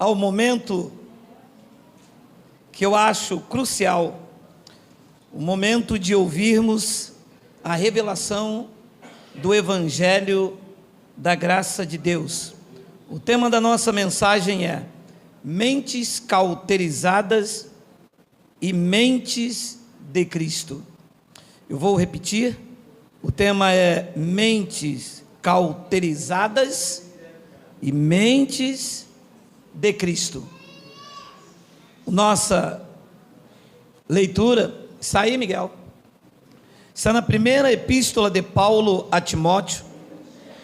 ao momento que eu acho crucial, o momento de ouvirmos a revelação do Evangelho da graça de Deus. O tema da nossa mensagem é mentes cauterizadas e mentes de Cristo. Eu vou repetir, o tema é mentes cauterizadas e mentes de Cristo. Nossa leitura, está aí, Miguel? Está na primeira epístola de Paulo a Timóteo,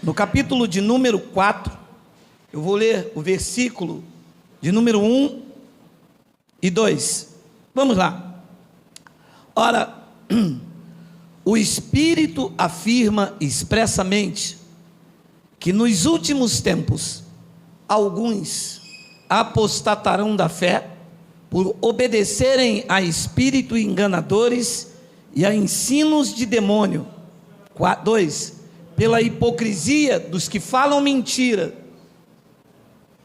no capítulo de número 4, eu vou ler o versículo de número 1 e 2. Vamos lá. Ora, o Espírito afirma expressamente que nos últimos tempos alguns apostatarão da fé por obedecerem a espíritos enganadores e a ensinos de demônio. 2. Pela hipocrisia dos que falam mentira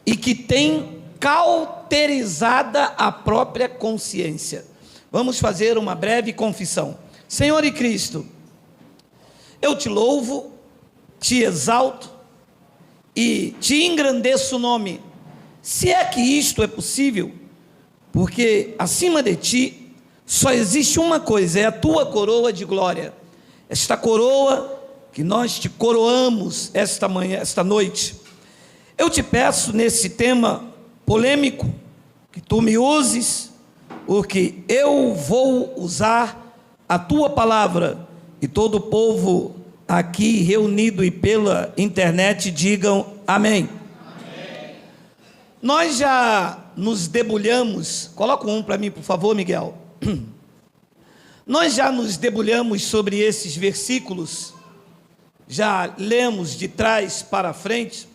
e que têm cauterizada a própria consciência. Vamos fazer uma breve confissão. Senhor e Cristo, eu te louvo, te exalto e te engrandeço o nome, se é que isto é possível, porque acima de ti só existe uma coisa, é a tua coroa de glória. Esta coroa que nós te coroamos esta manhã, esta noite. Eu te peço nesse tema polêmico que tu me uses, porque eu vou usar a tua palavra e todo o povo aqui reunido e pela internet digam amém. Amém. Nós já nos debulhamos, coloca um para mim por favor, Miguel. Nós já nos debulhamos sobre esses versículos, já lemos de trás para frente,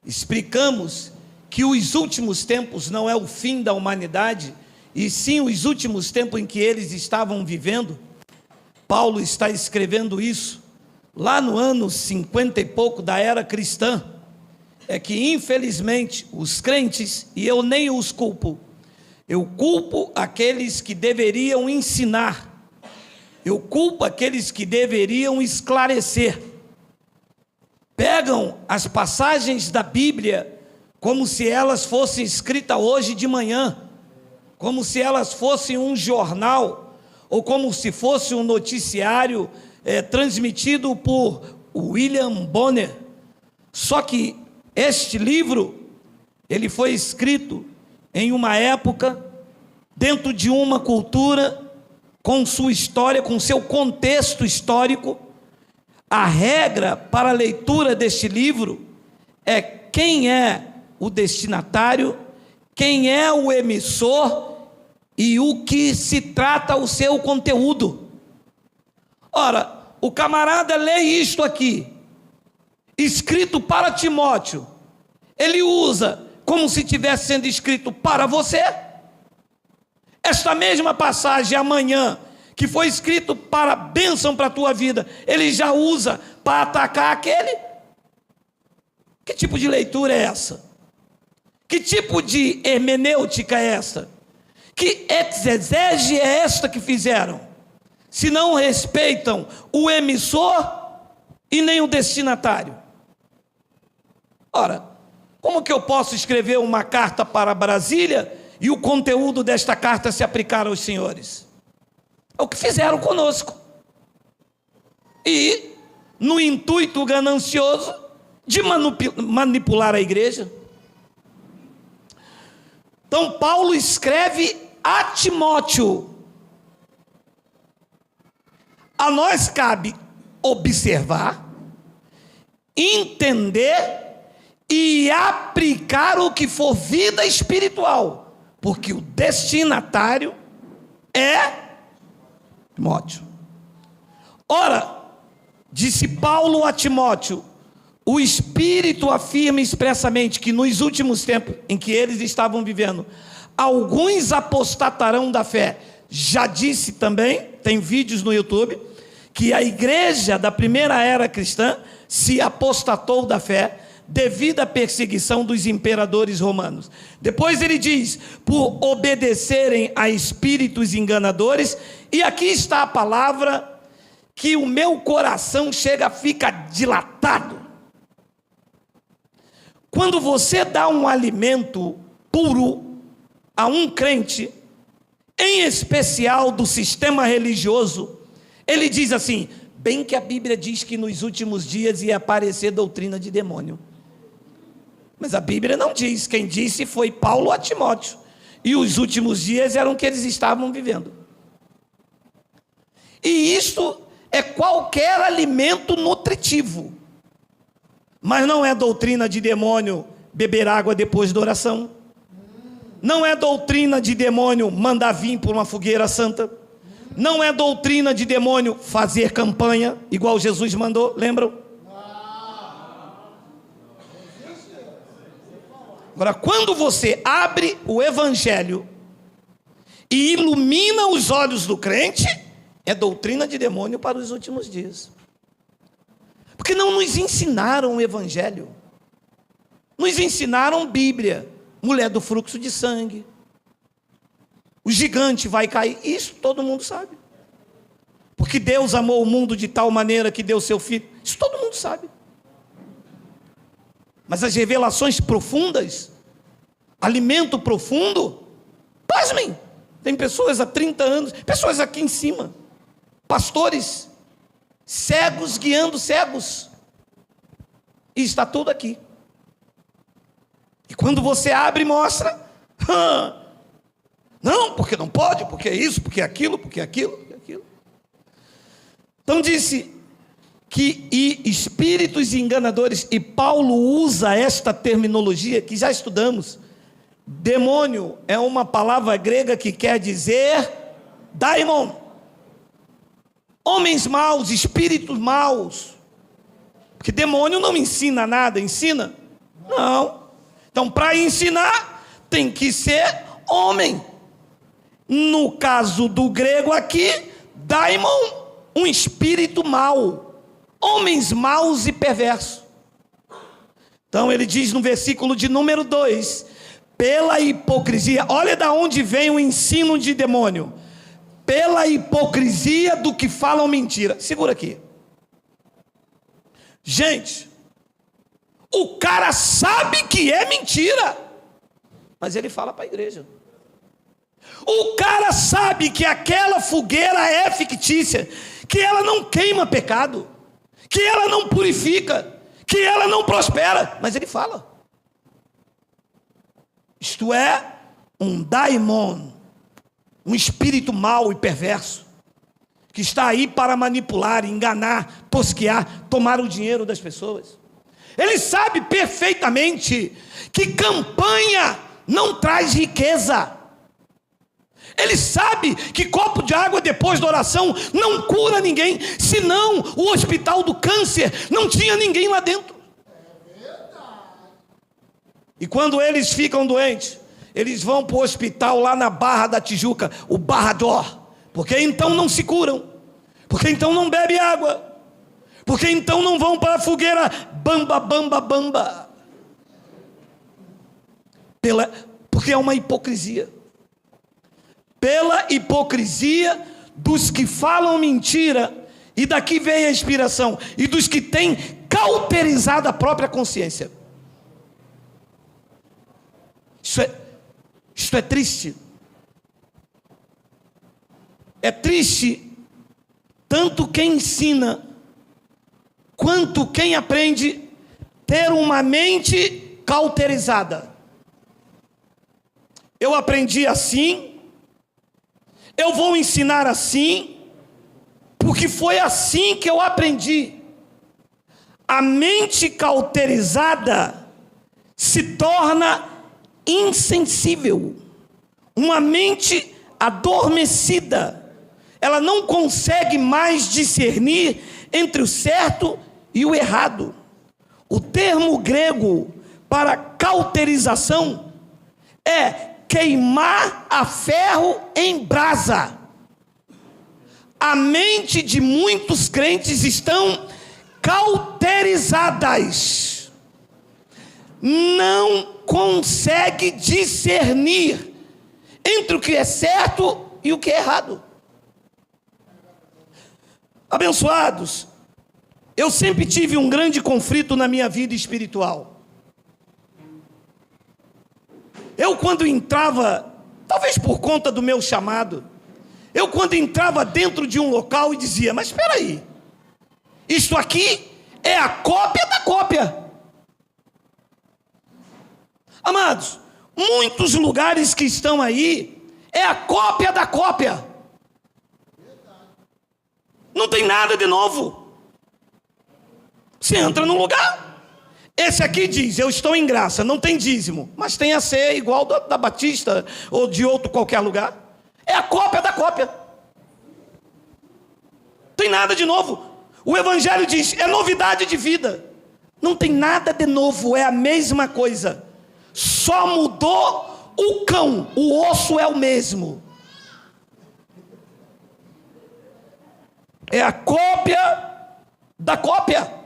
explicamos que os últimos tempos não é o fim da humanidade, e sim os últimos tempos em que eles estavam vivendo. Paulo está escrevendo isso lá no ano 50 e pouco da era cristã. É que infelizmente os crentes, e eu nem os culpo, eu culpo aqueles que deveriam ensinar, eu culpo aqueles que deveriam esclarecer, pegam as passagens da Bíblia como se elas fossem escritas hoje de manhã, como se elas fossem um jornal, ou como se fosse um noticiário transmitido por William Bonner. Só que este livro, ele foi escrito em uma época, dentro de uma cultura, com sua história, com seu contexto histórico. A regra para a leitura deste livro é quem é o destinatário, quem é o emissor e o que se trata o seu conteúdo. Ora, o camarada lê isto aqui, escrito para Timóteo, ele usa como se estivesse sendo escrito para você. Esta mesma passagem amanhã, que foi escrito para bênção para a tua vida, ele já usa para atacar aquele. Que tipo de leitura é essa? Que tipo de hermenêutica é essa? Que exegese é esta que fizeram? Se não respeitam o emissor e nem o destinatário. Ora, como que eu posso escrever uma carta para Brasília e o conteúdo desta carta se aplicar aos senhores? É o que fizeram conosco. E no intuito ganancioso de manipular a igreja. Então Paulo escreve a Timóteo. A nós cabe observar, entender e aplicar o que for vida espiritual, porque o destinatário é Timóteo. Ora, disse Paulo a Timóteo, o Espírito afirma expressamente que nos últimos tempos em que eles estavam vivendo, alguns apostatarão da fé. Já disse também, tem vídeos no YouTube, que a igreja da primeira era cristã se apostatou da fé, devido à perseguição dos imperadores romanos. Depois ele diz, por obedecerem a espíritos enganadores, e aqui está a palavra que o meu coração fica dilatado. Quando você dá um alimento puro a um crente, em especial do sistema religioso, ele diz assim, bem que a Bíblia diz que nos últimos dias ia aparecer doutrina de demônio. Mas a Bíblia não diz, quem disse foi Paulo a Timóteo, e os últimos dias eram que eles estavam vivendo. E isto é qualquer alimento nutritivo, mas não é doutrina de demônio beber água depois da oração, não é doutrina de demônio mandar vir por uma fogueira santa, não é doutrina de demônio fazer campanha, igual Jesus mandou, lembram? Agora, quando você abre o Evangelho e ilumina os olhos do crente, é doutrina de demônio para os últimos dias. Porque não nos ensinaram o Evangelho, nos ensinaram Bíblia, mulher do fluxo de sangue, o gigante vai cair, isso todo mundo sabe. Porque Deus amou o mundo de tal maneira que deu seu filho, isso todo mundo sabe. Mas as revelações profundas, alimento profundo, pasmem, tem pessoas há 30 anos, pessoas aqui em cima, pastores, cegos guiando cegos, e está tudo aqui. E quando você abre e mostra, não, porque não pode, porque é isso, porque é aquilo, porque é aquilo, porque é aquilo. Então disse que espíritos enganadores, e Paulo usa esta terminologia que já estudamos. Demônio é uma palavra grega que quer dizer daimon. Homens maus, espíritos maus. Porque demônio não ensina nada, ensina? Não. Então, para ensinar, tem que ser homem. No caso do grego aqui, daimon, um espírito mau. Homens maus e perversos. Então, ele diz no versículo de número 2, pela hipocrisia, olha de onde vem o ensino de demônio. Pela hipocrisia do que falam mentira. Segura aqui. Gente, o cara sabe que é mentira, mas ele fala para a igreja. O cara sabe que aquela fogueira é fictícia, que ela não queima pecado, que ela não purifica, que ela não prospera, mas ele fala. Isto é um daimon, um espírito mau e perverso, que está aí para manipular, enganar, tosquear, tomar o dinheiro das pessoas. Ele sabe perfeitamente que campanha não traz riqueza. Ele sabe que copo de água depois da oração não cura ninguém, senão o hospital do câncer não tinha ninguém lá dentro. E quando eles ficam doentes, eles vão para o hospital lá na Barra da Tijuca, o Barra Dor, porque então não se curam, porque então não bebe água, porque então não vão para a fogueira bamba, bamba, bamba. Porque é uma hipocrisia. Pela hipocrisia dos que falam mentira, e daqui vem a inspiração, e dos que têm cauterizado a própria consciência. Isso é triste. É triste tanto quem ensina quanto quem aprende ter uma mente cauterizada. Eu aprendi assim, eu vou ensinar assim, porque foi assim que eu aprendi. A mente cauterizada se torna insensível. Uma mente adormecida, ela não consegue mais discernir entre o certo e o errado. O termo grego para cauterização é queimar a ferro em brasa. A mente de muitos crentes estão cauterizadas. não consegue discernir entre o que é certo e o que é errado. Abençoados, eu sempre tive um grande conflito na minha vida espiritual. Eu, quando entrava, talvez por conta do meu chamado, eu quando entrava dentro de um local e dizia, mas espera aí, isto aqui é a cópia da cópia. Amados, muitos lugares que estão aí, é a cópia da cópia. Não tem nada de novo. Você entra num lugar, esse aqui diz, eu estou em graça, não tem dízimo, mas tem a ceia igual da Batista, ou de outro qualquer lugar. É a cópia da cópia. Não tem nada de novo. O Evangelho diz, é novidade de vida. Não tem nada de novo, é a mesma coisa. Só mudou o cão, o osso é o mesmo. É a cópia da cópia.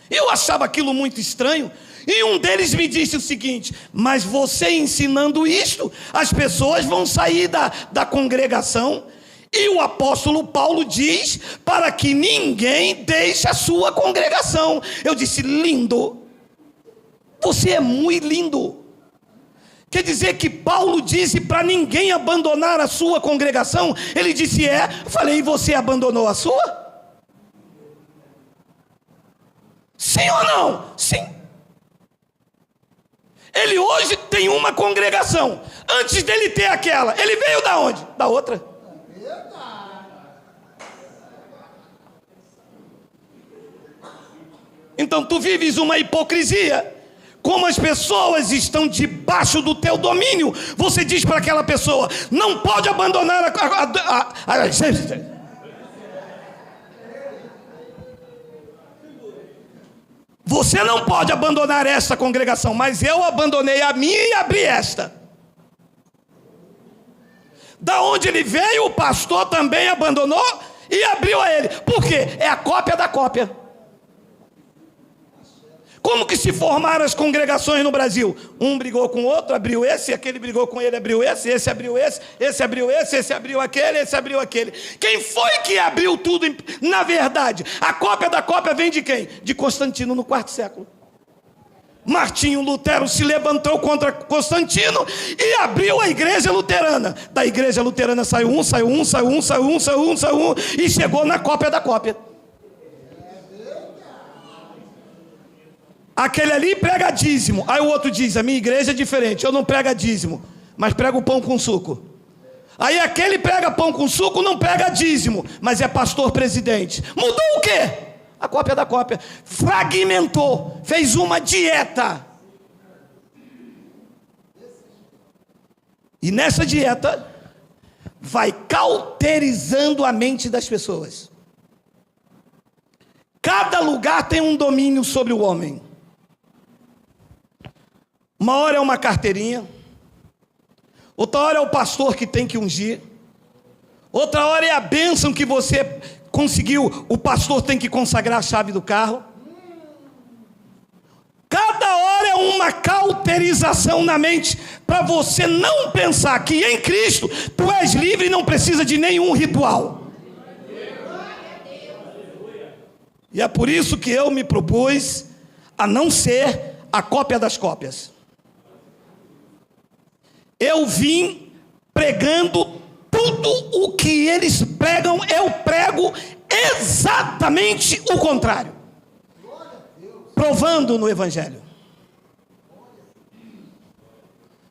Eu achava aquilo muito estranho. E um deles me disse o seguinte, mas você ensinando isto, as pessoas vão sair da congregação. E o apóstolo Paulo diz para que ninguém deixe a sua congregação. Eu disse, lindo. Você é muito lindo. Quer dizer que Paulo disse para ninguém abandonar a sua congregação? Ele disse, é. Eu falei, e você abandonou a sua? Sim ou não? Sim. Ele hoje tem uma congregação. Antes dele ter aquela, ele veio da onde? Da outra. Então tu vives uma hipocrisia. Como as pessoas estão debaixo do teu domínio, você diz para aquela pessoa, não pode abandonar você não pode abandonar esta congregação, mas eu abandonei a minha e abri esta. Da onde ele veio, o pastor também abandonou e abriu a ele. Por quê? É a cópia da cópia. Como que se formaram as congregações no Brasil? Um brigou com o outro, abriu esse, aquele brigou com ele, abriu esse abriu esse abriu esse abriu aquele, esse abriu aquele. Quem foi que abriu tudo? Na verdade, a cópia da cópia vem de quem? De Constantino no quarto século. Martinho Lutero se levantou contra Constantino e abriu a igreja luterana. Da igreja luterana saiu um, e chegou na cópia da cópia. Aquele ali prega dízimo. Aí o outro diz, a minha igreja é diferente, eu não prego dízimo, mas prego pão com suco. Aí aquele prega pão com suco, não prega dízimo, mas é pastor presidente. Mudou o quê? A cópia da cópia. Fragmentou, fez uma dieta. E nessa dieta, vai cauterizando a mente das pessoas. Cada lugar tem um domínio sobre o homem. Uma hora é uma carteirinha, outra hora é o pastor que tem que ungir, outra hora é a bênção que você conseguiu, o pastor tem que consagrar a chave do carro. Cada hora é uma cauterização na mente, para você não pensar que em Cristo tu és livre e não precisa de nenhum ritual. E é por isso que eu me propus a não ser a cópia das cópias. Eu vim pregando tudo o que eles pregam, eu prego exatamente o contrário. Provando no Evangelho.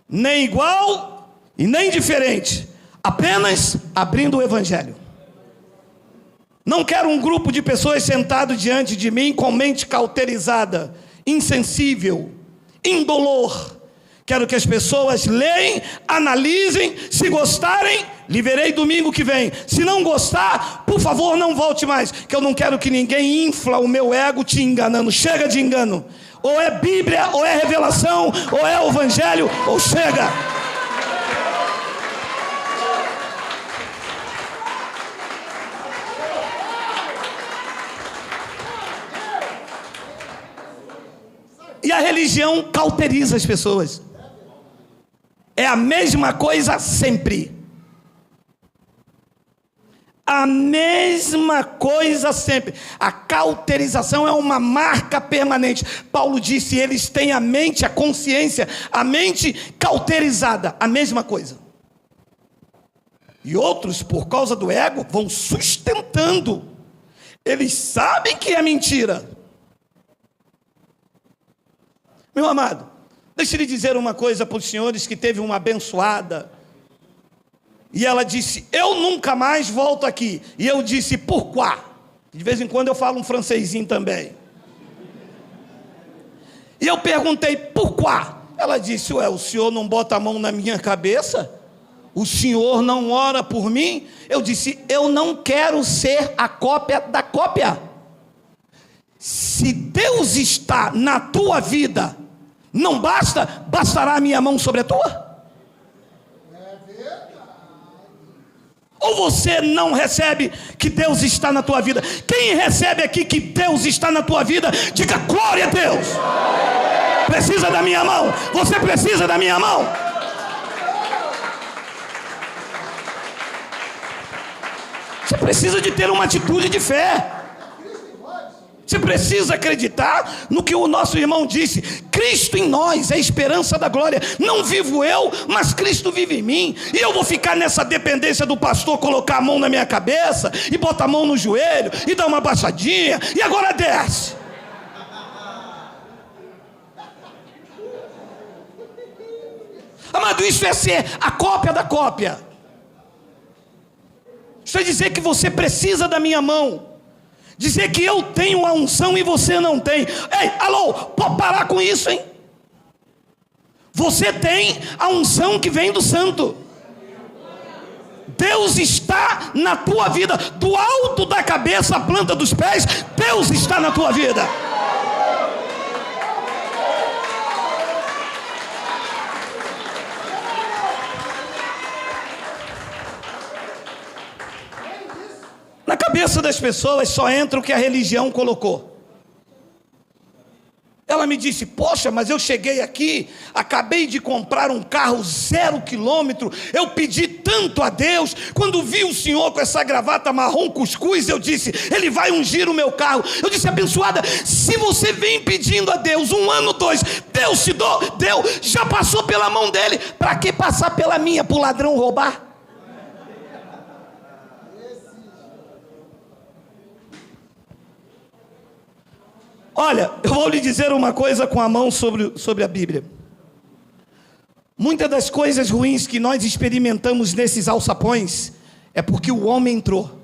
Nem igual e nem diferente, apenas abrindo o Evangelho. Não quero um grupo de pessoas sentado diante de mim com mente cauterizada, insensível, indolor. Quero que as pessoas leem, analisem, se gostarem, lhe verei domingo que vem. Se não gostar, por favor, não volte mais, que eu não quero que ninguém infla o meu ego te enganando. Chega de engano. Ou é Bíblia, ou é revelação, ou é o Evangelho, ou chega. E a religião cauteriza as pessoas. É a mesma coisa sempre. A mesma coisa sempre. A cauterização é uma marca permanente. Paulo disse, eles têm a mente, a consciência, a mente cauterizada. A mesma coisa. E outros, por causa do ego, vão sustentando. Eles sabem que é mentira. Meu amado, deixa eu lhe dizer uma coisa para os senhores que teve uma abençoada. E ela disse, eu nunca mais volto aqui. E eu disse, pourquoi? De vez em quando eu falo um francesinho também. E eu perguntei, pourquoi? Ela disse, ué, o senhor não bota a mão na minha cabeça? O senhor não ora por mim? Eu disse, eu não quero ser a cópia da cópia. Se Deus está na tua vida, não basta, bastará a minha mão sobre a tua? Ou você não recebe que Deus está na tua vida? Quem recebe aqui que Deus está na tua vida, diga glória a Deus. Precisa da minha mão? Você precisa da minha mão? Você precisa de ter uma atitude de fé. Você precisa acreditar no que o nosso irmão disse. Cristo em nós é a esperança da glória. Não vivo eu, mas Cristo vive em mim. E eu vou ficar nessa dependência do pastor colocar a mão na minha cabeça e botar a mão no joelho e dar uma baixadinha e agora desce. Amado, isso é ser a cópia da cópia. Isso é dizer que você precisa da minha mão. Dizer que eu tenho a unção e você não tem. Ei, alô, pode parar com isso, hein? Você tem a unção que vem do santo. Deus está na tua vida. Do alto da cabeça à planta dos pés, Deus está na tua vida. Na cabeça das pessoas só entra o que a religião colocou. Ela me disse, poxa, mas eu cheguei aqui, acabei de comprar um carro 0 quilômetro, eu pedi tanto a Deus, quando vi o senhor com essa gravata marrom cuscuz, eu disse, ele vai ungir o meu carro. Eu disse, abençoada, se você vem pedindo a Deus 1 ano, 2, Deus te deu, já passou pela mão dele, para que passar pela minha, para o ladrão roubar? Olha, eu vou lhe dizer uma coisa com a mão sobre a Bíblia. Muitas das coisas ruins que nós experimentamos nesses alçapões é porque o homem entrou.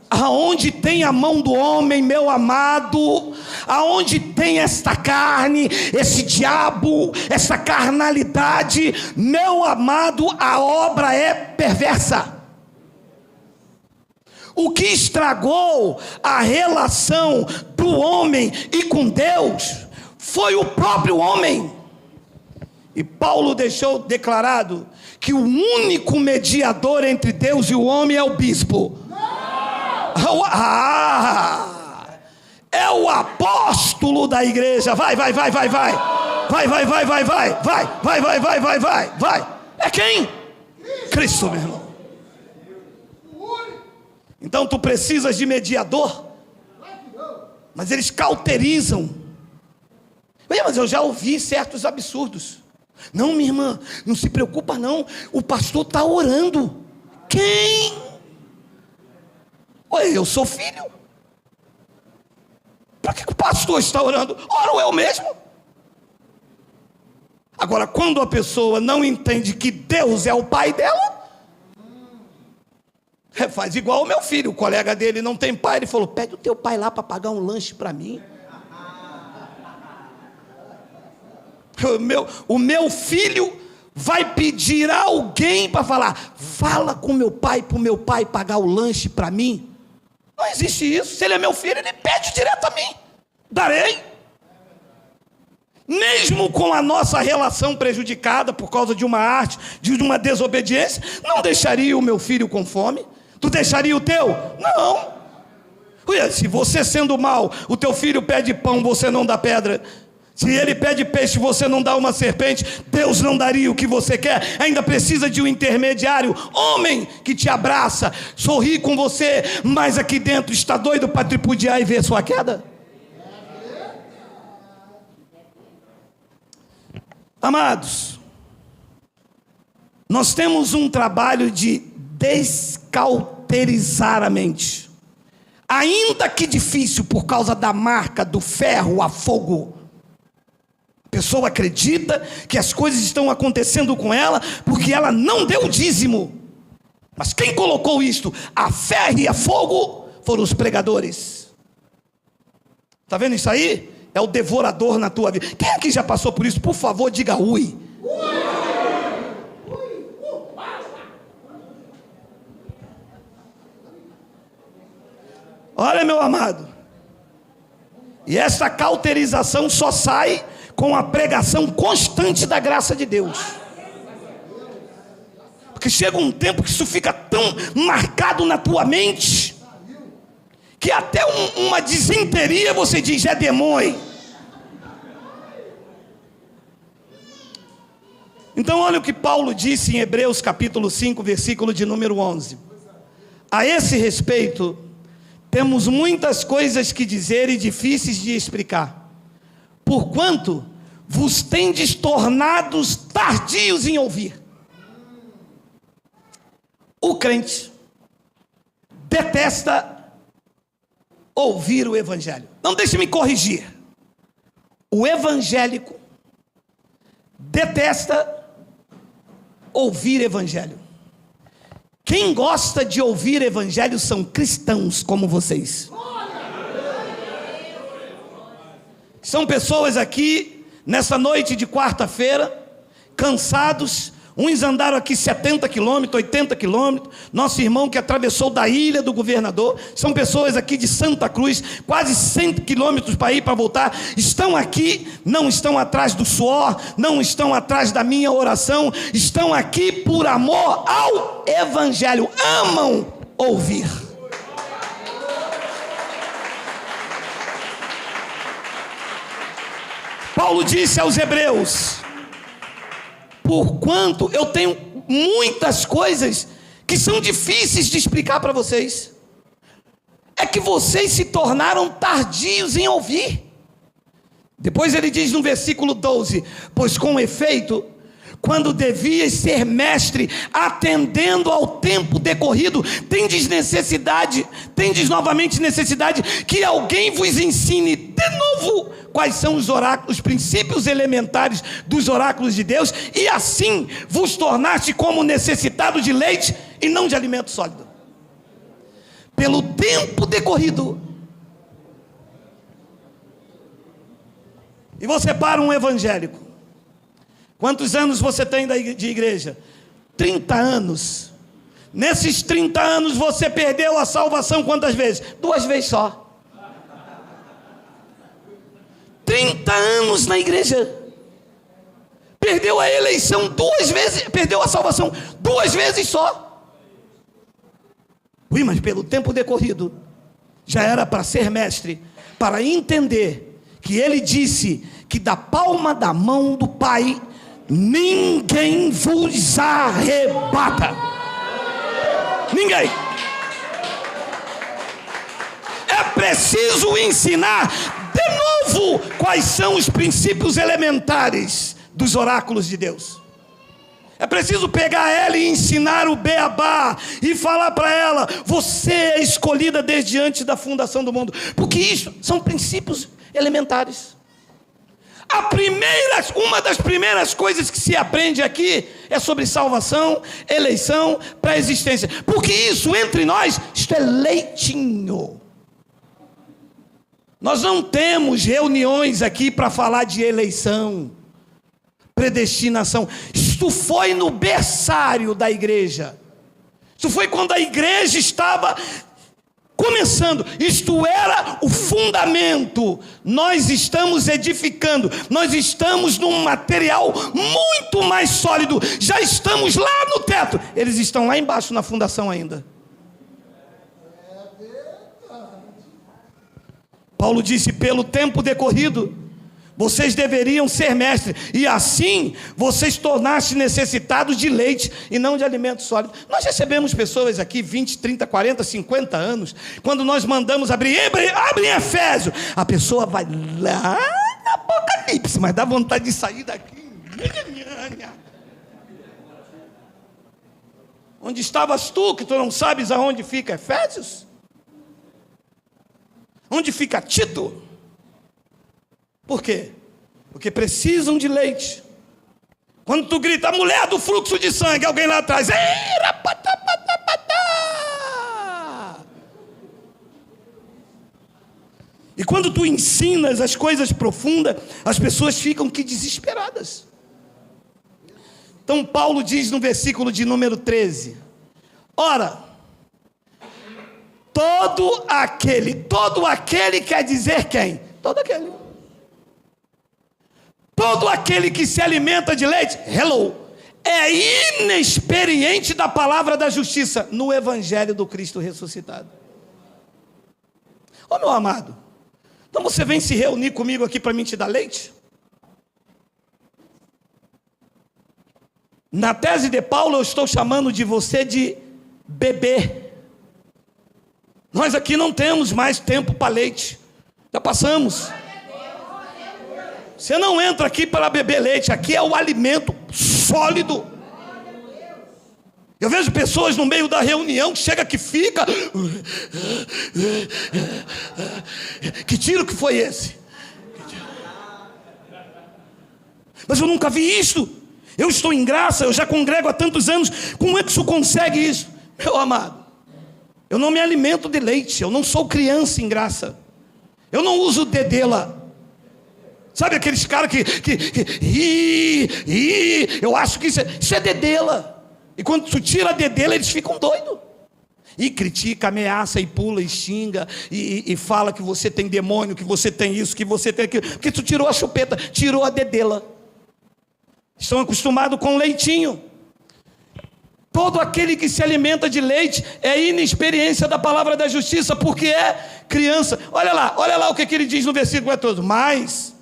Aonde tem a mão do homem, meu amado, aonde tem esta carne, esse diabo, essa carnalidade, meu amado, a obra é perversa. O que estragou a relação do homem e com Deus foi o próprio homem. E Paulo deixou declarado que o único mediador entre Deus e o homem é o bispo. É o apóstolo da igreja. Vai. É quem? Cristo, meu irmão. Então tu precisas de mediador, mas eles cauterizam. Mas eu já ouvi certos absurdos. Não, minha irmã, não se preocupa não, o pastor está orando. Quem? Ué, eu sou filho. Para que o pastor está orando? Oro eu mesmo. Agora, quando a pessoa não entende que Deus é o pai dela, faz igual o meu filho, o colega dele não tem pai, ele falou, pede o teu pai lá para pagar um lanche para mim. O meu filho vai pedir a alguém para falar, fala com meu pai, para o meu pai pagar o lanche para mim. Não existe isso. Se ele é meu filho, ele pede direto a mim, darei. Mesmo com a nossa relação prejudicada por causa de uma arte, de uma desobediência, não deixaria o meu filho com fome? Tu deixaria o teu? Não. Se você sendo mal, o teu filho pede pão, você não dá pedra. Se ele pede peixe e você não dá uma serpente, Deus não daria o que você quer. Ainda precisa de um intermediário, homem que te abraça, sorri com você, mas aqui dentro está doido para tripudiar e ver sua queda. Amados, nós temos um trabalho de descauterizar a mente, ainda que difícil por causa da marca do ferro a fogo. A pessoa acredita que as coisas estão acontecendo com ela porque ela não deu o dízimo. Mas quem colocou isto a ferro e a fogo foram os pregadores. Está vendo isso aí? É o devorador na tua vida. Quem aqui já passou por isso? Por favor, diga ui. Olha, meu amado, e essa cauterização só sai com a pregação constante da graça de Deus. Porque chega um tempo que isso fica tão marcado na tua mente, que até uma disenteria você diz, é demônio. Então olha o que Paulo disse em Hebreus capítulo 5, versículo de número 11. A esse respeito, temos muitas coisas que dizer e difíceis de explicar, porquanto vos tendes tornados tardios em ouvir. O crente detesta ouvir o evangelho. Não, deixe-me corrigir. O evangélico detesta ouvir evangelho. Quem gosta de ouvir evangelho são cristãos como vocês. São pessoas aqui, nessa noite de quarta-feira, cansados. Uns andaram aqui 70 quilômetros, 80 quilômetros. Nosso irmão que atravessou da Ilha do Governador. São pessoas aqui de Santa Cruz, quase 100 quilômetros para ir, para voltar. Estão aqui, não estão atrás do suor, não estão atrás da minha oração. Estão aqui por amor ao evangelho. Amam ouvir. Paulo disse aos Hebreus: porquanto eu tenho muitas coisas que são difíceis de explicar para vocês. É que vocês se tornaram tardios em ouvir. Depois ele diz no versículo 12: pois com efeito, quando devias ser mestre, atendendo ao tempo decorrido, tendes novamente necessidade que alguém vos ensine de novo quais são os oráculos, os princípios elementares dos oráculos de Deus, e assim vos tornaste como necessitado de leite e não de alimento sólido. Pelo tempo decorrido. E você para um evangélico. Quantos anos você tem de igreja? 30 anos. Nesses 30 anos você perdeu a salvação quantas vezes? 2 vezes só. 30 anos na igreja. Perdeu a eleição 2 vezes, perdeu a salvação 2 vezes só. Ui, mas pelo tempo decorrido, já era para ser mestre, para entender que ele disse que da palma da mão do Pai ninguém vos arrebata. Ninguém. É preciso ensinar de novo quais são os princípios elementares dos oráculos de Deus. É preciso pegar ela e ensinar o beabá e falar para ela: você é escolhida desde antes da fundação do mundo, porque isso são princípios elementares. Uma das primeiras coisas que se aprende aqui é sobre salvação, eleição, pré-existência, porque isso entre nós, isto é leitinho. Nós não temos reuniões aqui para falar de eleição, predestinação. Isto foi no berçário da igreja. Isso foi quando a igreja estava começando. Isto era o fundamento. Nós estamos edificando. Nós estamos num material muito mais sólido. Já estamos lá no teto. Eles estão lá embaixo na fundação ainda. Paulo disse: pelo tempo decorrido, vocês deveriam ser mestres, e assim vocês tornassem necessitados de leite e não de alimento sólido. Nós recebemos pessoas aqui, 20, 30, 40, 50 anos, quando nós mandamos abre em Efésios, a pessoa vai lá no Apocalipse, mas dá vontade de sair daqui. Onde estavas tu, que tu não sabes aonde fica Efésios? Onde fica Tito? Por quê? Porque precisam de leite. Quando tu grita, a mulher do fluxo de sangue, alguém lá atrás, e quando tu ensinas as coisas profundas, as pessoas ficam que desesperadas. Então Paulo diz no versículo de número 13, ora, todo aquele quer dizer quem? Todo aquele que se alimenta de leite, é inexperiente da palavra da justiça, no evangelho do Cristo ressuscitado. Ô meu amado, então você vem se reunir comigo aqui para mim te dar leite? Na tese de Paulo eu estou chamando de você de bebê. Nós aqui não temos mais tempo para leite, já passamos. Você não entra aqui para beber leite, aqui é o alimento sólido. Eu vejo pessoas no meio da reunião, chega que fica. Que tiro que foi esse? Mas eu nunca vi isso. Eu estou em graça, eu já congrego há tantos anos. Como é que isso consegue isso? Meu amado, eu não me alimento de leite, eu não sou criança em graça. Eu não uso dedela. Sabe aqueles caras que eu acho que isso é dedela. E quando tu tira a dedela, eles ficam doidos. E critica, ameaça, e pula, e xinga, e fala que você tem demônio, que você tem isso, que você tem aquilo. Porque tu tirou a chupeta, tirou a dedela. Estão acostumados com leitinho. Todo aquele que se alimenta de leite é inexperiência da palavra da justiça, porque é criança. Olha lá o que ele diz no versículo 14. Mas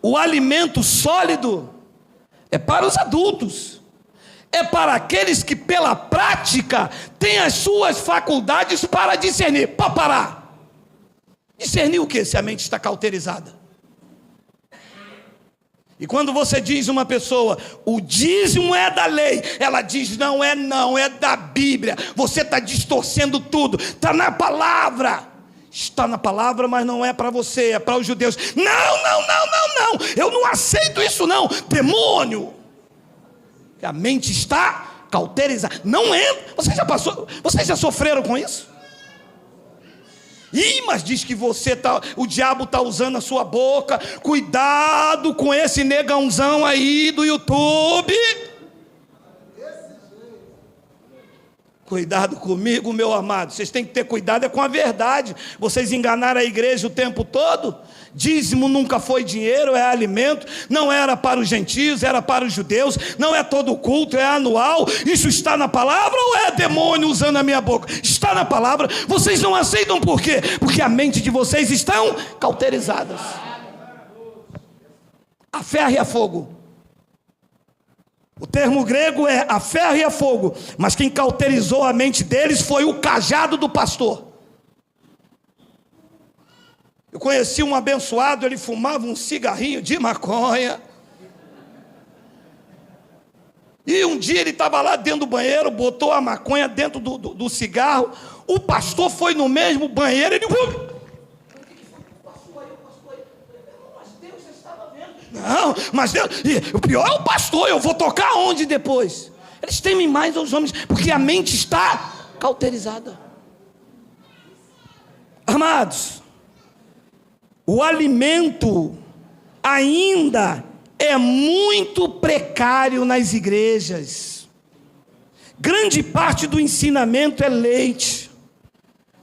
o alimento sólido é para os adultos, é para aqueles que pela prática têm as suas faculdades para discernir. Para parar. Discernir o que se a mente está cauterizada? E quando você diz uma pessoa, o dízimo é da lei, ela diz, não, é da Bíblia. Você está distorcendo tudo, está na palavra. Está na palavra, mas não é para você, é para os judeus. Não, eu não aceito isso não, demônio. A mente está cauterizada, não entra. Vocês já sofreram com isso? Mas diz que o diabo está usando a sua boca. Cuidado com esse negãozão aí do YouTube. Cuidado comigo, meu amado. Vocês têm que ter cuidado com a verdade. Vocês enganaram a igreja o tempo todo. Dízimo nunca foi dinheiro, é alimento. Não era para os gentios, era para os judeus. Não é todo culto, é anual. Isso está na palavra ou é demônio usando a minha boca? Está na palavra. Vocês não aceitam por quê? Porque a mente de vocês estão cauterizadas. A ferro e a fogo. O termo grego é a ferro e a fogo. Mas quem cauterizou a mente deles foi o cajado do pastor. Eu conheci um abençoado, ele fumava um cigarrinho de maconha. E um dia ele estava lá dentro do banheiro, botou a maconha dentro do cigarro. O pastor foi no mesmo banheiro, ele... Não, mas Deus, o pior é o pastor, eu vou tocar onde depois? Eles temem mais aos homens, porque a mente está cauterizada. Amados, o alimento ainda é muito precário nas igrejas. Grande parte do ensinamento é leite.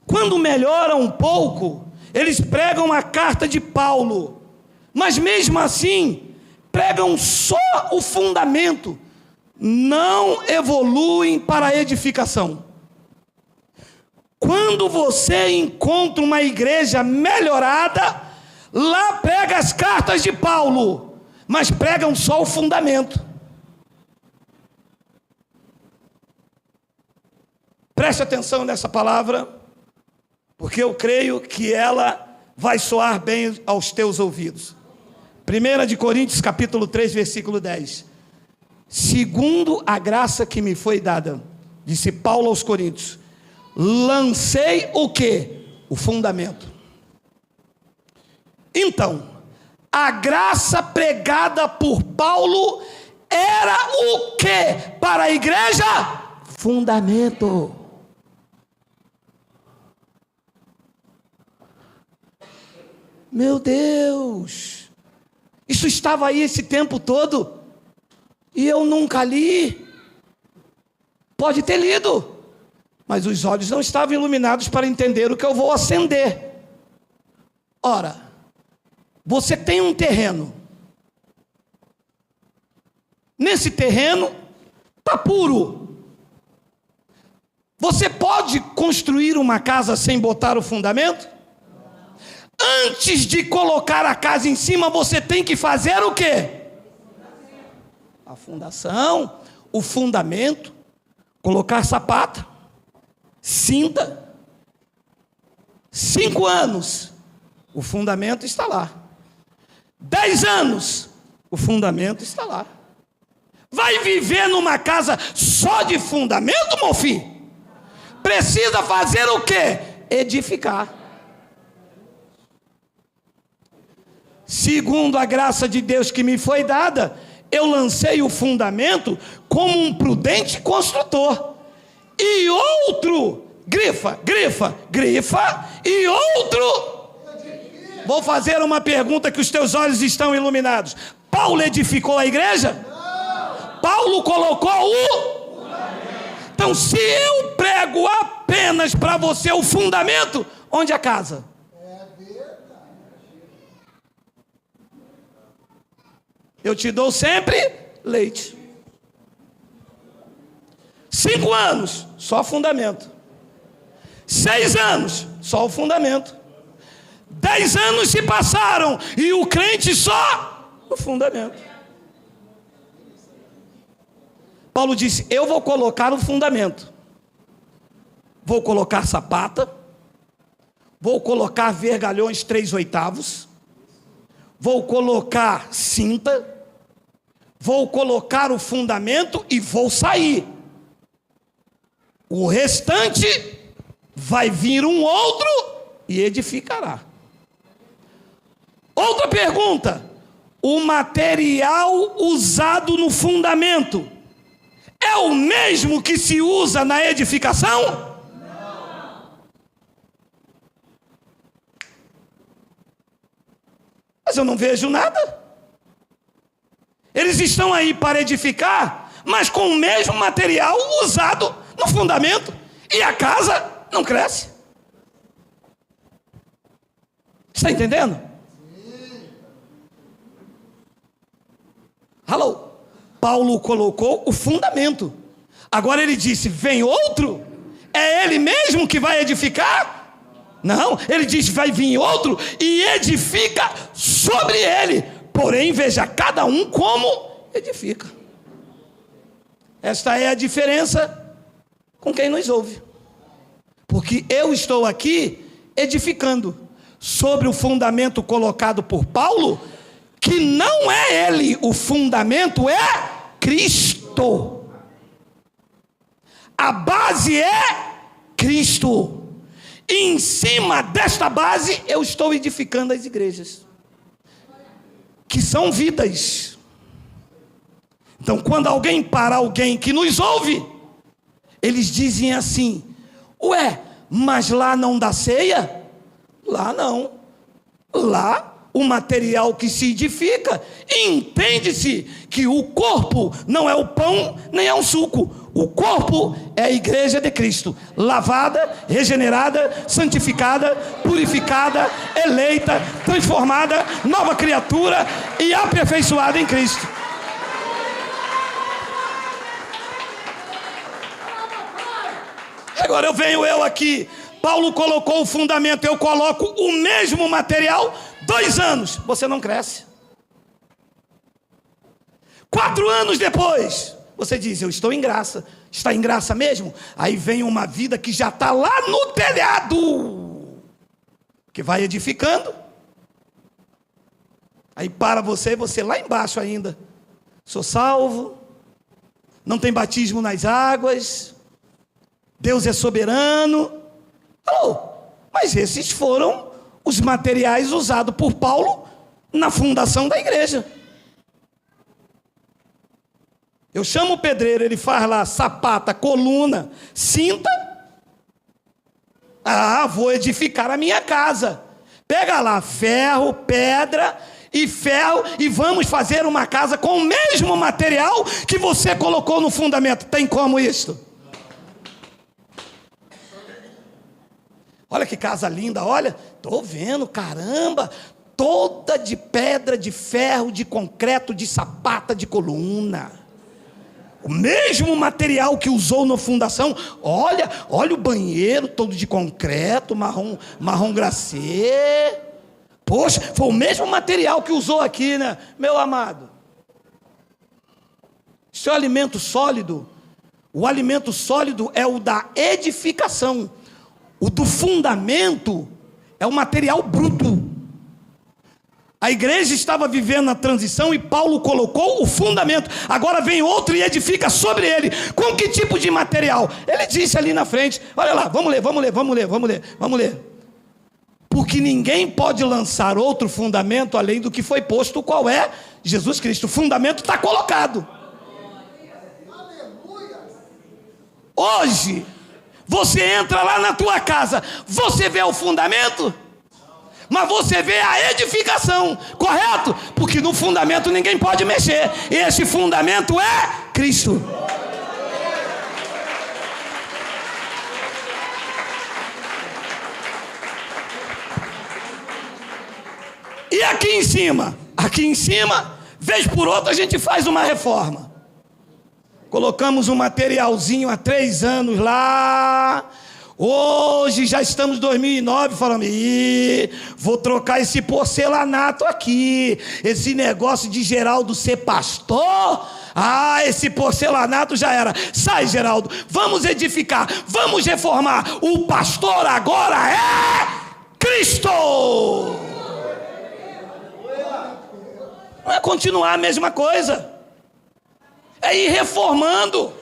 Quando melhora um pouco, eles pregam a carta de Paulo. Mas mesmo assim, pregam só o fundamento, não evoluem para a edificação. Quando você encontra uma igreja melhorada, Lá pega as cartas de Paulo, mas pregam só o fundamento. Preste atenção nessa palavra, porque eu creio que ela vai soar bem aos teus ouvidos. 1 Coríntios capítulo 3, versículo 10. Segundo a graça que me foi dada, disse Paulo aos Coríntios, lancei o quê? O fundamento. Então, a graça pregada por Paulo era o quê para a igreja? Fundamento. Meu Deus, isso estava aí esse tempo todo e eu nunca li. Pode ter lido, mas os olhos não estavam iluminados para entender o que eu vou acender. Ora, você tem um terreno. Nesse terreno está puro. Você pode construir uma casa sem botar o fundamento? Antes de colocar a casa em cima, você tem que fazer o quê? A fundação, o fundamento, colocar sapata, cinta. 5 anos, o fundamento está lá. 10 anos, o fundamento está lá. Vai viver numa casa só de fundamento, meu filho? Precisa fazer o quê? Edificar. Segundo a graça de Deus que me foi dada, eu lancei o fundamento como um prudente construtor. E outro, grifa, e outro. Vou fazer uma pergunta que os teus olhos estão iluminados. Paulo edificou a igreja? Não. Paulo colocou o? Então, se eu prego apenas para você o fundamento, onde é a casa? Eu te dou sempre leite. 5 anos, só fundamento. 6 anos, só o fundamento. 10 anos se passaram e o crente só o fundamento. Paulo disse, eu vou colocar o fundamento. Vou colocar sapata. Vou colocar vergalhões 3/8. Vou colocar cinta, vou colocar o fundamento e vou sair. O restante vai vir um outro e edificará. Outra pergunta: o material usado no fundamento é o mesmo que se usa na edificação? Mas eu não vejo nada. Eles estão aí para edificar, mas com o mesmo material usado no fundamento. E a casa não cresce. Está entendendo? Alô? Paulo colocou o fundamento. Agora ele disse, vem outro? É ele mesmo que vai edificar? Não, ele diz, vai vir outro e edifica sobre ele. Porém, veja, cada um como edifica. Esta é a diferença com quem nos ouve. Porque eu estou aqui edificando sobre o fundamento colocado por Paulo, que não é ele, o fundamento é Cristo. A base é Cristo. E em cima desta base eu estou edificando as igrejas, que são vidas. Então, quando alguém para alguém que nos ouve, eles dizem assim, ué, mas lá não dá ceia? Lá não. Lá o material que se edifica, entende-se que o corpo não é o pão nem é o suco. O corpo é a igreja de Cristo, lavada, regenerada, santificada, purificada, eleita, transformada, nova criatura e aperfeiçoada em Cristo. Agora eu venho aqui, Paulo colocou o fundamento, eu coloco o mesmo material 2 anos, você não cresce. 4 anos depois, você diz, eu estou em graça. Está em graça mesmo? Aí vem uma vida que já está lá no telhado, que vai edificando. Aí para você lá embaixo ainda. Sou salvo, não tem batismo nas águas, Deus é soberano. Mas esses foram os materiais usados por Paulo na fundação da igreja. Eu chamo o pedreiro, ele faz lá sapata, coluna, cinta. Vou edificar a minha casa. Pega lá ferro, pedra e ferro e vamos fazer uma casa com o mesmo material que você colocou no fundamento. Tem como isso? Olha que casa linda, olha. Estou vendo, caramba. Toda de pedra, de ferro, de concreto, de sapata, de coluna. O mesmo material que usou na fundação. Olha o banheiro todo de concreto, marrom glacê. Poxa, foi o mesmo material que usou aqui, né? Meu amado, isso é alimento sólido. O alimento sólido é o da edificação. O do fundamento é o material bruto. A igreja estava vivendo a transição e Paulo colocou o fundamento. Agora vem outro e edifica sobre ele. Com que tipo de material? Ele disse ali na frente. Olha lá, vamos ler. Porque ninguém pode lançar outro fundamento além do que foi posto, qual é? Jesus Cristo. O fundamento está colocado. Hoje, você entra lá na tua casa, você vê o fundamento, mas você vê a edificação, correto? Porque no fundamento ninguém pode mexer. E esse fundamento é Cristo. E aqui em cima, vez por outra a gente faz uma reforma. Colocamos um materialzinho há 3 anos lá. Hoje já estamos em 2009, falando, vou trocar esse porcelanato aqui. Esse negócio de Geraldo ser pastor, esse porcelanato já era. Sai, Geraldo, vamos edificar, vamos reformar. O pastor agora é Cristo. Não é continuar a mesma coisa. É ir reformando.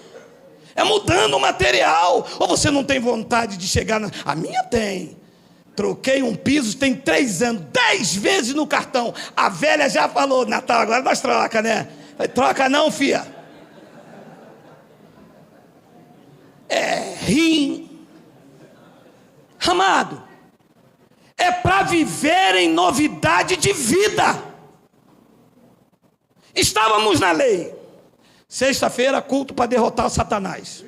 É mudando o material. Ou você não tem vontade de chegar na... A minha tem. Troquei um piso, tem 3 anos, 10 vezes no cartão. A velha já falou, Natal, agora nós troca, né? Troca não, filha. Rim. Amado, é para viver em novidade de vida. Estávamos na lei. Sexta-feira, culto para derrotar Satanás.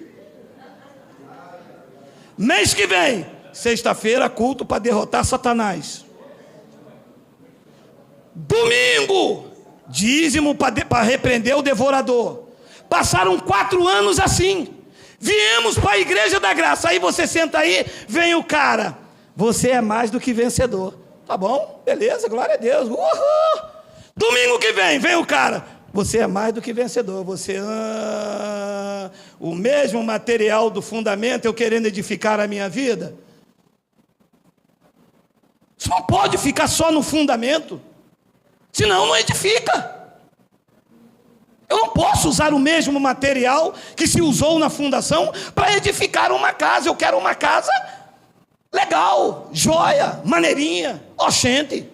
Mês que vem, sexta-feira, culto para derrotar Satanás. Domingo, dízimo para repreender o devorador. Passaram 4 anos assim. Viemos para a igreja da graça. Aí você senta aí, vem o cara. Você é mais do que vencedor. Tá bom, beleza, glória a Deus. Uhul. Domingo que vem o cara. Você é mais do que vencedor. Você o mesmo material do fundamento, eu querendo edificar a minha vida. Você não pode ficar só no fundamento, senão não edifica. Eu não posso usar o mesmo material que se usou na fundação para edificar uma casa. Eu quero uma casa legal, joia, maneirinha, oxente.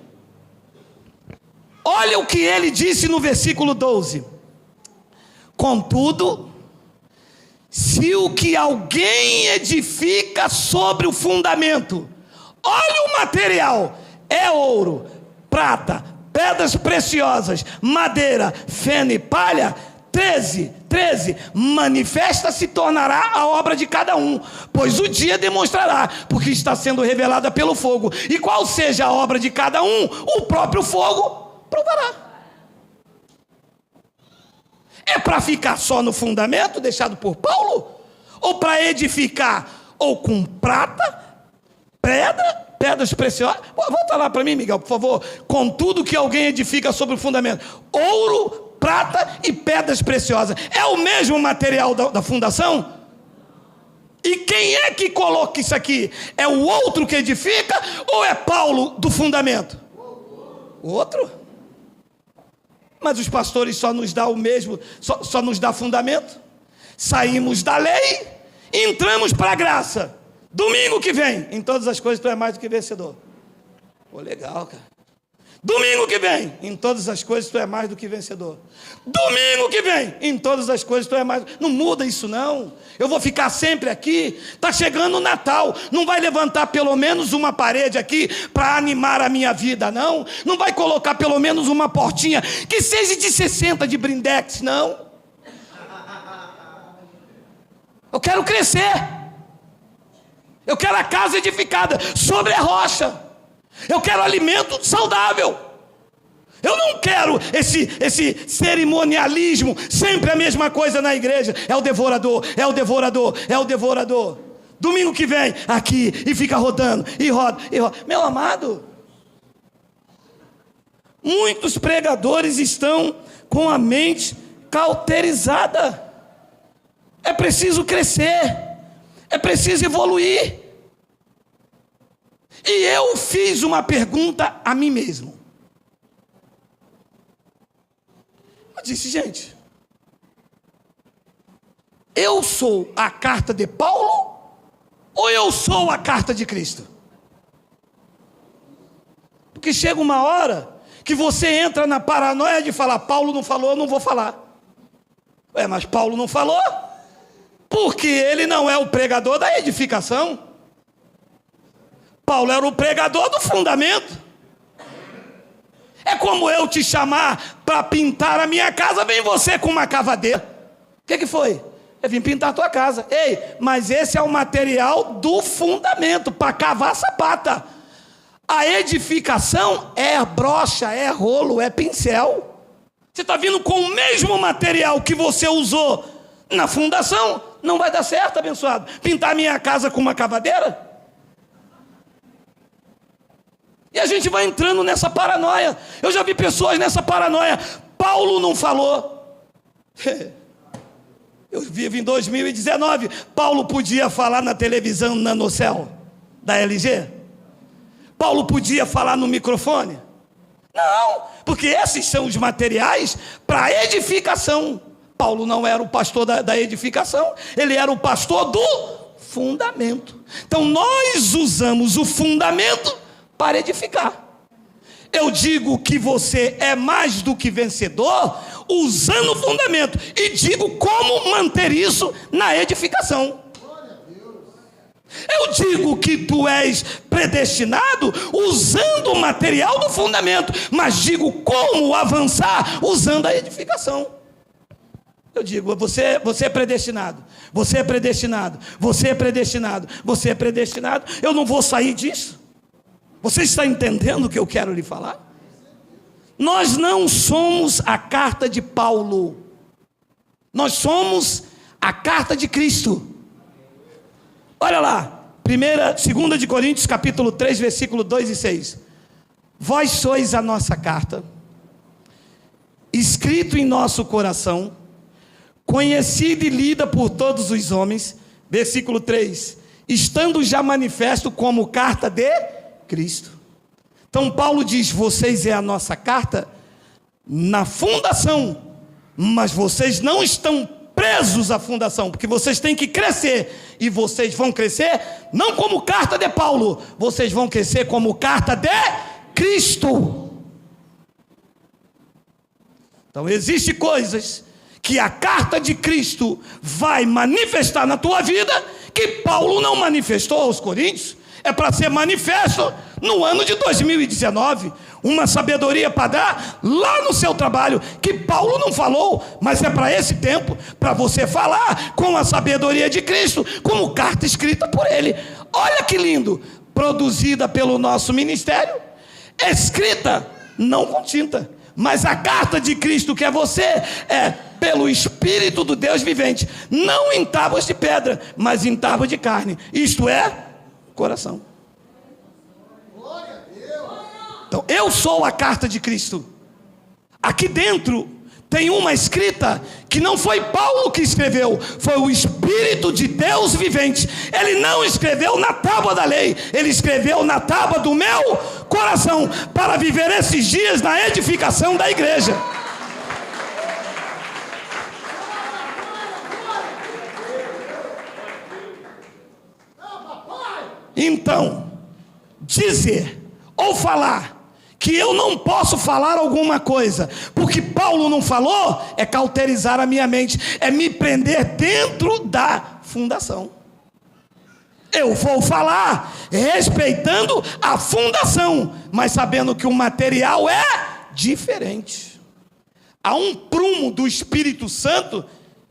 Olha o que ele disse no versículo 12. Contudo, se o que alguém edifica sobre o fundamento, olha o material, é ouro, prata, pedras preciosas, madeira, feno e palha, 13, manifesta se tornará a obra de cada um, pois o dia demonstrará, porque está sendo revelada pelo fogo, e qual seja a obra de cada um, o próprio fogo provará. É para ficar só no fundamento deixado por Paulo? Ou para edificar ou com prata, pedra pedras preciosas. Volta lá para mim, Miguel, por favor. Com tudo que alguém edifica sobre o fundamento: ouro, prata e pedras preciosas. É o mesmo material da fundação? E quem é que coloca isso aqui? É o outro que edifica ou é Paulo do fundamento? O outro? Mas os pastores só nos dão o mesmo, só nos dá fundamento. Saímos da lei e entramos para a graça. Domingo que vem, em todas as coisas tu é mais do que vencedor. Pô, legal, cara. Domingo que vem, em todas as coisas tu é mais do que vencedor. Domingo que vem, em todas as coisas tu é mais. Não muda isso não. Eu vou ficar sempre aqui. Está chegando o Natal. Não vai levantar pelo menos uma parede aqui para animar a minha vida, não. Não vai colocar pelo menos uma portinha que seja de 60 de blindex, não. Eu quero crescer. Eu quero a casa edificada sobre a rocha. Eu quero alimento saudável. Eu não quero esse cerimonialismo, sempre a mesma coisa na igreja. É o devorador, é o devorador, é o devorador. Domingo que vem, aqui, e fica rodando, e roda, e roda. Meu amado, muitos pregadores estão com a mente cauterizada. É preciso crescer, é preciso evoluir. E eu fiz uma pergunta a mim mesmo. Eu disse, gente, eu sou a carta de Paulo ou eu sou a carta de Cristo? Porque chega uma hora que você entra na paranoia de falar, Paulo não falou, eu não vou falar. Mas Paulo não falou, porque ele não é o pregador da edificação. Paulo era o pregador do fundamento. É como eu te chamar para pintar a minha casa, vem você com uma cavadeira. O que foi? Eu vim pintar a tua casa. Ei, mas esse é o material do fundamento, para cavar sapata. A edificação é brocha, é rolo, é pincel. Você está vindo com o mesmo material que você usou na fundação, não vai dar certo, abençoado. Pintar a minha casa com uma cavadeira? E a gente vai entrando nessa paranoia. Eu já vi pessoas nessa paranoia. Paulo não falou. Eu vivo em 2019. Paulo podia falar na televisão Nanocell da LG? Paulo podia falar no microfone? Não, porque esses são os materiais para edificação. Paulo não era o pastor da edificação. Ele era o pastor do fundamento. Então nós usamos o fundamento para edificar. Eu digo que você é mais do que vencedor usando o fundamento, e digo como manter isso na edificação. Eu digo que tu és predestinado usando o material do fundamento, mas digo como avançar usando a edificação. Eu digo, você é predestinado, você é predestinado, você é predestinado, você é predestinado. Eu não vou sair disso. Você está entendendo o que eu quero lhe falar? Nós não somos a carta de Paulo. Nós somos a carta de Cristo. Olha lá, 2 de Coríntios, capítulo 3, versículo 2 e 6. Vós sois a nossa carta, escrito em nosso coração, conhecida e lida por todos os homens. Versículo 3. Estando já manifesto como carta de Cristo. Então Paulo diz, vocês é a nossa carta na fundação, mas vocês não estão presos à fundação, porque vocês têm que crescer, e vocês vão crescer não como carta de Paulo, vocês vão crescer como carta de Cristo. Então existem coisas que a carta de Cristo vai manifestar na tua vida, que Paulo não manifestou aos Coríntios. É para ser manifesto no ano de 2019, uma sabedoria para dar lá no seu trabalho, que Paulo não falou, mas é para esse tempo, para você falar com a sabedoria de Cristo, como carta escrita por ele. Olha que lindo, produzida pelo nosso ministério, escrita, não com tinta, mas a carta de Cristo que é você, é pelo Espírito do Deus vivente, não em tábuas de pedra, mas em tábuas de carne, isto é, coração. Então, eu sou a carta de Cristo. Aqui dentro tem uma escrita que não foi Paulo que escreveu, foi o Espírito de Deus vivente. Ele não escreveu na tábua da lei, ele escreveu na tábua do meu coração, para viver esses dias na edificação da igreja. Então, dizer ou falar que eu não posso falar alguma coisa porque Paulo não falou, é cauterizar a minha mente, é me prender dentro da fundação. Eu vou falar respeitando a fundação, mas sabendo que o material é diferente. Há um prumo do Espírito Santo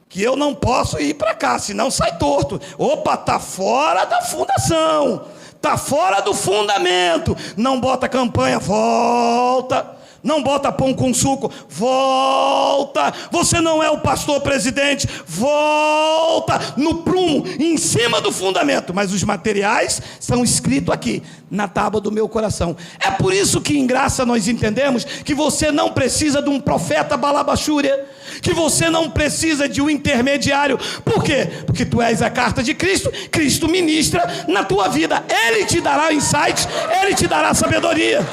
que eu não posso ir para cá, senão sai torto. Opa, está fora da fundação, está fora do fundamento. Não bota campanha, volta. Não bota pão com suco, volta. Você não é o pastor presidente, volta. No prumo, em cima do fundamento. Mas os materiais são escritos aqui, na tábua do meu coração. É por isso que em graça nós entendemos que você não precisa de um profeta balabachúria, que você não precisa de um intermediário. Por quê? Porque tu és a carta de Cristo, Cristo ministra na tua vida. Ele te dará insights, Ele te dará sabedoria.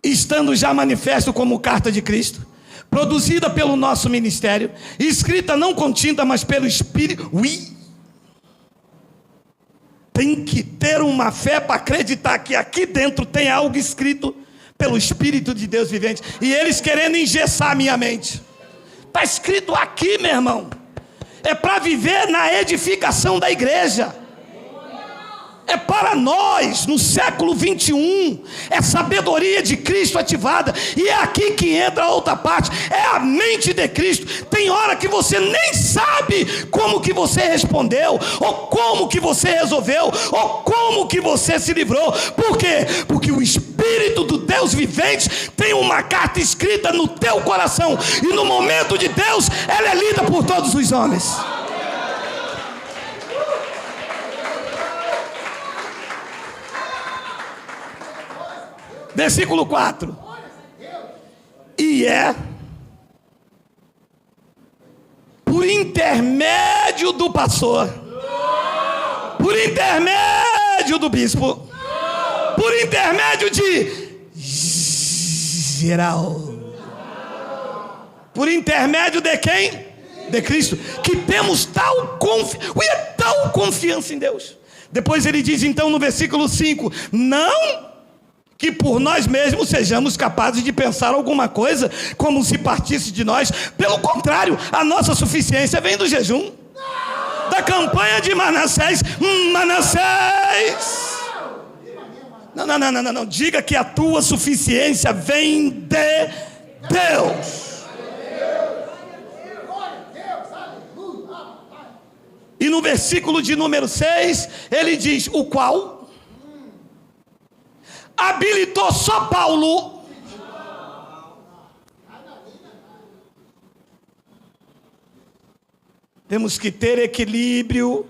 Estando já manifesto como carta de Cristo, produzida pelo nosso ministério, escrita não com tinta, mas pelo Espírito. Tem que ter uma fé para acreditar que aqui dentro tem algo escrito pelo Espírito de Deus vivente. E eles querendo engessar a minha mente. Está escrito aqui, meu irmão. É para viver na edificação da igreja. É para nós, no século 21, é sabedoria de Cristo ativada, e é aqui que entra a outra parte, é a mente de Cristo. Tem hora que você nem sabe como que você respondeu, ou como que você resolveu, ou como que você se livrou. Por quê? Porque o Espírito do Deus vivente tem uma carta escrita no teu coração, e no momento de Deus, ela é lida por todos os homens. Versículo 4. E é por intermédio do pastor, por intermédio do bispo, por intermédio de geral, por intermédio de quem? De Cristo, que temos tal confiança em Deus. Depois ele diz então no versículo 5: não que por nós mesmos sejamos capazes de pensar alguma coisa como se partisse de nós. Pelo contrário, a nossa suficiência vem do jejum, da campanha de Manassés. Não, diga que a tua suficiência vem de Deus. E no versículo de número 6, ele diz: o qual habilitou só Paulo Temos que ter equilíbrio,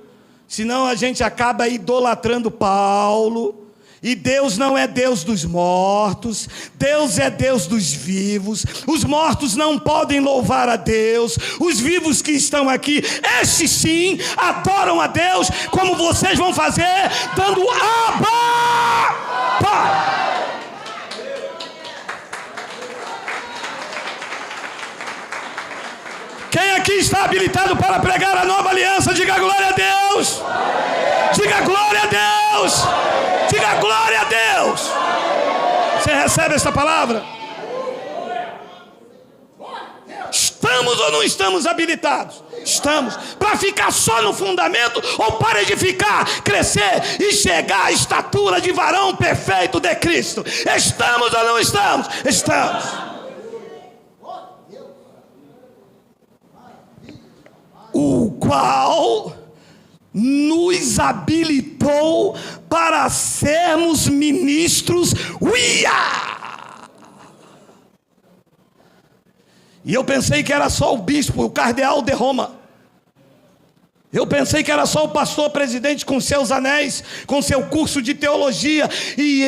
senão a gente acaba idolatrando Paulo. E Deus não é Deus dos mortos, Deus é Deus dos vivos. Os mortos não podem louvar a Deus, os vivos que estão aqui, estes sim, adoram a Deus, como vocês vão fazer, dando Abba, Pai. Quem aqui está habilitado para pregar a nova aliança, diga glória a Deus. Diga glória a Deus. Diga glória a Deus. Você recebe esta palavra? Estamos ou não estamos habilitados? Estamos. Para ficar só no fundamento ou para edificar, crescer e chegar à estatura de varão perfeito de Cristo? Estamos ou não estamos? Estamos. O qual nos habilitou para sermos ministros. E eu pensei que era só o bispo, o cardeal de Roma. Eu pensei que era só o pastor presidente com seus anéis, com seu curso de teologia. E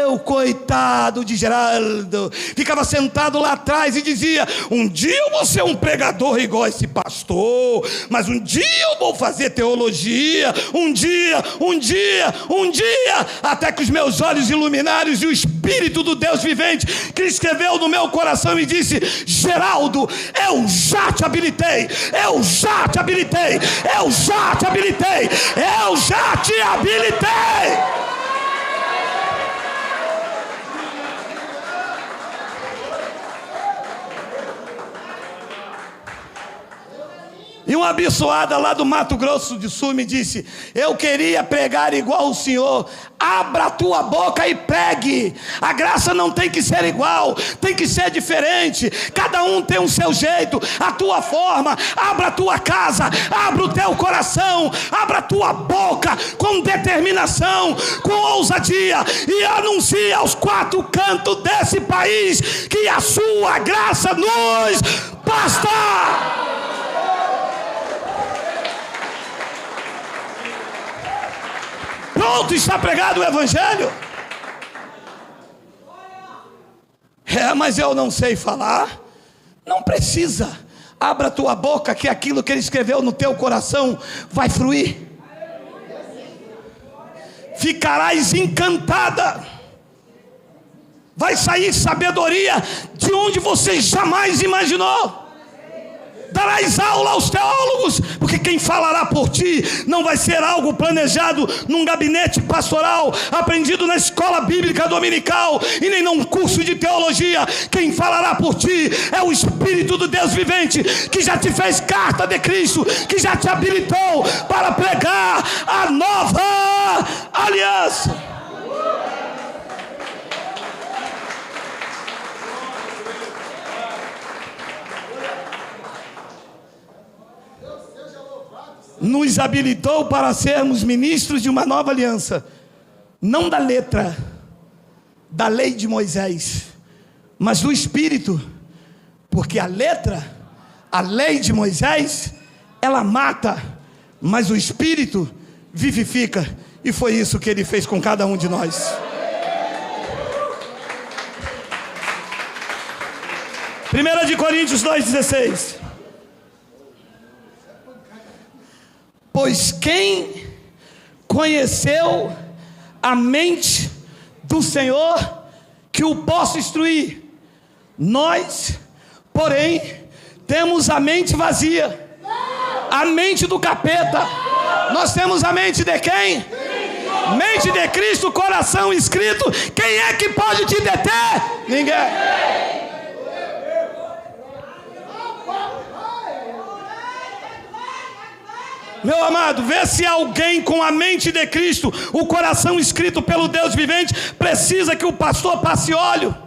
eu, coitado de Geraldo, ficava sentado lá atrás e dizia: um dia eu vou ser um pregador igual esse pastor, mas um dia eu vou fazer teologia. Um dia, até que os meus olhos iluminaram e o Espírito do Deus vivente que escreveu no meu coração e disse: Geraldo, eu já te habilitei, eu já te habilitei, eu já te habilitei, eu já te habilitei. E uma abençoada lá do Mato Grosso do Sul me disse: eu queria pregar igual o senhor. Abra a tua boca e pregue. A graça não tem que ser igual, tem que ser diferente. Cada um tem o seu jeito, a tua forma. Abra a tua casa, abra o teu coração, abra a tua boca com determinação, com ousadia, e anuncie aos quatro cantos desse país que a sua graça nos basta. Pronto, está pregado o evangelho. Mas eu não sei falar. Não precisa. Abra a tua boca, que aquilo que ele escreveu no teu coração vai fluir. Ficarás encantada. Vai sair sabedoria de onde você jamais imaginou. Darás aula aos teólogos, porque quem falará por ti não vai ser algo planejado num gabinete pastoral, aprendido na escola bíblica dominical e nem num curso de teologia. Quem falará por ti é o Espírito do Deus vivente, que já te fez carta de Cristo, que já te habilitou para pregar a nova aliança. Nos habilitou para sermos ministros de uma nova aliança, não da letra, da lei de Moisés, mas do Espírito, porque a letra, a lei de Moisés, ela mata, mas o Espírito vivifica, e foi isso que ele fez com cada um de nós. Primeira de Coríntios 2,16. Pois quem conheceu a mente do Senhor que o possa instruir? Nós, porém, temos a mente vazia, a mente do capeta. Nós temos a mente de quem? Mente de Cristo, coração escrito. Quem é que pode te deter? Ninguém. Meu amado, vê se alguém com a mente de Cristo, o coração escrito pelo Deus vivente, precisa que o pastor passe óleo,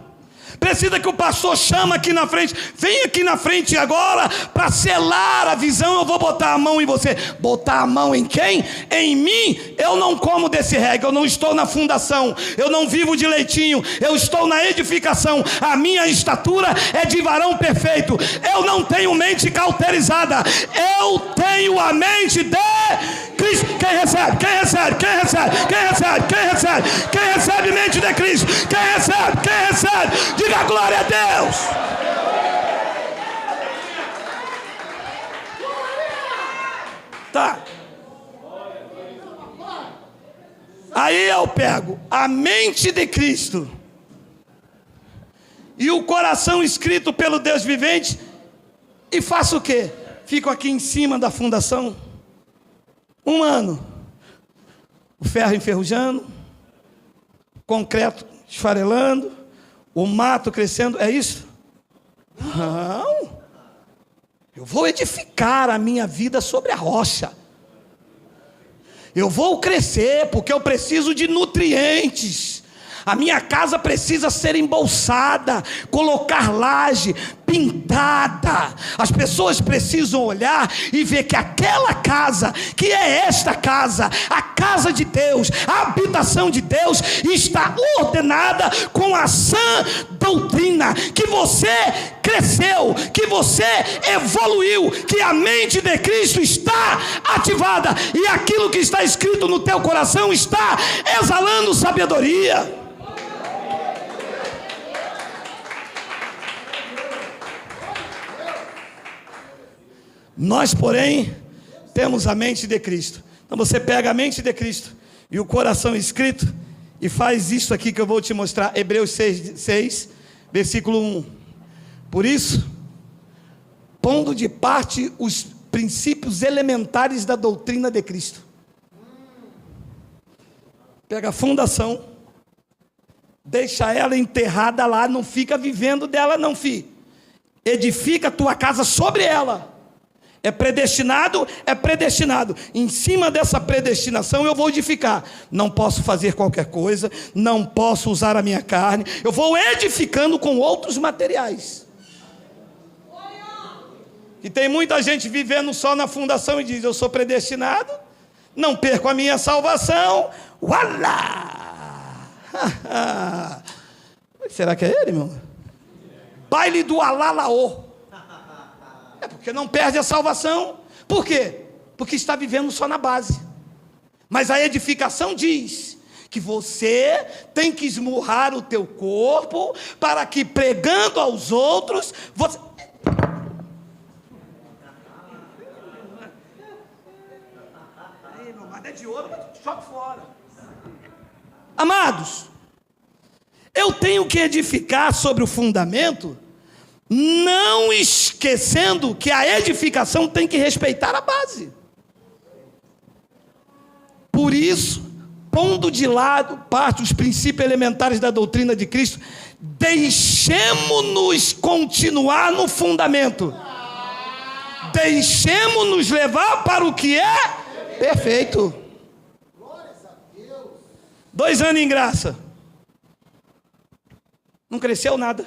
precisa que o pastor chama aqui na frente, vem aqui na frente agora, para selar a visão. Eu vou botar a mão em você. Botar a mão em quem? Em mim. Eu não como desse reggae, eu não estou na fundação, eu não vivo de leitinho, eu estou na edificação. A minha estatura é de varão perfeito. Eu não tenho mente cauterizada, eu tenho a mente de Cristo. Quem recebe? Quem recebe? Quem recebe? Quem recebe? Quem recebe? Quem recebe mente de Cristo? Quem recebe? Quem recebe? Diga glória a Deus. Tá. Aí eu pego a mente de Cristo e o coração escrito pelo Deus vivente e faço o quê? Fico aqui em cima da fundação 1 ano, o ferro enferrujando, concreto esfarelando, o mato crescendo. É isso? Não. Eu vou edificar a minha vida sobre a rocha. Eu vou crescer porque eu preciso de nutrientes. A minha casa precisa ser embolsada, colocar laje, pintada. As pessoas precisam olhar e ver que aquela casa, que é esta casa, a casa de Deus, a habitação de Deus, está ordenada com a sã doutrina, que você cresceu, que você evoluiu, que a mente de Cristo está ativada e aquilo que está escrito no teu coração está exalando sabedoria. Nós, porém, temos a mente de Cristo. Então você pega a mente de Cristo e o coração escrito e faz isso aqui que eu vou te mostrar. Hebreus 6, versículo 1. Por isso, pondo de parte os princípios elementares da doutrina de Cristo. Pega a fundação, deixa ela enterrada lá, não fica vivendo dela não, filho. Edifica a tua casa sobre ela. É predestinado, é predestinado. Em cima dessa predestinação eu vou edificar. Não posso fazer qualquer coisa, não posso usar a minha carne. Eu vou edificando com outros materiais. E tem muita gente vivendo só na fundação e diz: eu sou predestinado, não perco a minha salvação. Ualá! Será que é ele, meu? Baile do alalaô. É porque não perde a salvação. Por quê? Porque está vivendo só na base. Mas a edificação diz que você tem que esmurrar o teu corpo para que, pregando aos outros, você... Aí, meu amado, é de ouro, mas joga fora. Amados, eu tenho que edificar sobre o fundamento, não esquecendo que a edificação tem que respeitar a base. Por isso, pondo de lado parte os princípios elementares da doutrina de Cristo, deixemos-nos continuar no fundamento. Deixemos-nos levar para o que é perfeito. 2 anos em graça. Não cresceu nada.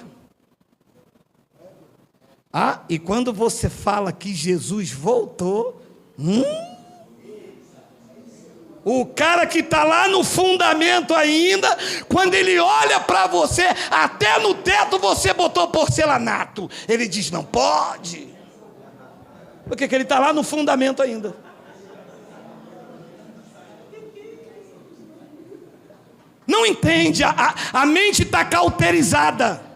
Ah, e quando você fala que Jesus voltou, o cara que está lá no fundamento ainda, quando ele olha para você, até no teto você botou porcelanato. Ele diz: não pode. Por que ele está lá no fundamento ainda? Não entende, a mente está cauterizada.